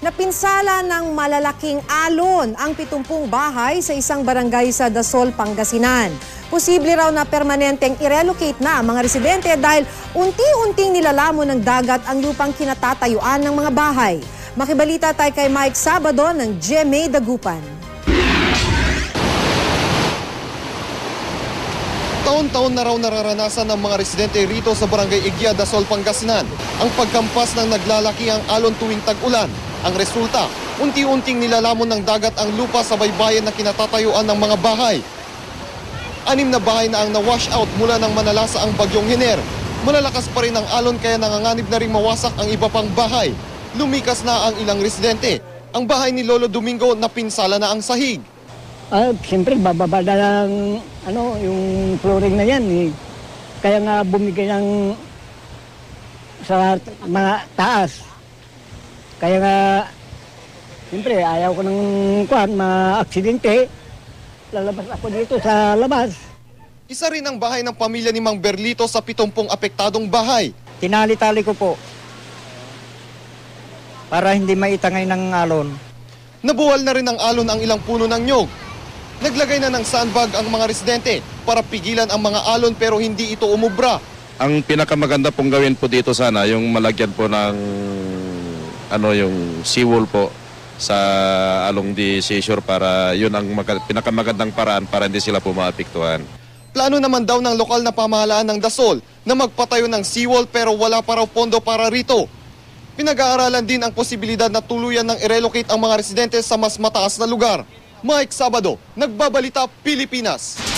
Napinsala ng malalaking alon ang 70 bahay sa isang barangay sa Dasol, Pangasinan. Posible raw na permanenteng i-relocate na ang mga residente dahil unti-unting nilalamon ng dagat ang lupang kinatatayuan ng mga bahay. Makibalita tayo kay Mike Sabado ng GMA Dagupan. Taon-taon na raw nararanasan ng mga residente rito sa Barangay Igia, Dasol, Pangasinan ang pagkampas ng naglalaki ang alon tuwing tag-ulan. Ang resulta, unti-unting nilalamon ng dagat ang lupa sa baybayin na kinatatayuan ng mga bahay. 6 na bahay na ang na-wash out mula ng manalasa ang bagyong Hiner. Malalakas pa rin ang alon kaya nanganganib na rin mawasak ang iba pang bahay. Lumikas na ang ilang residente. Ang bahay ni Lolo Domingo napinsala na ang sahig. Siyempre, bababa na ng yung flooring na yan. Kaya nga bumigay ng sa mga taas. Kaya nga, siyempre, ayaw ko ng ma-aksidente. Lalabas ako dito sa labas. Isa rin ang bahay ng pamilya ni Mang Berlito sa 70 apektadong bahay. Tinali-tali ko po para hindi maitangay ng alon. Nabuwal na rin ng alon ang ilang puno ng nyog. Naglagay na ng sandbag ang mga residente para pigilan ang mga alon pero hindi ito umubra. Ang pinakamaganda pong gawin po dito sana, yung malagyan po ng yung seawall po sa along the seashore para yun ang pinakamagandang paraan para hindi sila po maapektuhan. Plano naman daw ng lokal na pamahalaan ng Dasol na magpatayo ng seawall pero wala pa raw pondo para rito. Pinag-aaralan din ang posibilidad na tuluyan ng i-relocate ang mga residente sa mas mataas na lugar. Mike Sabado, Nagbabalita, Pilipinas.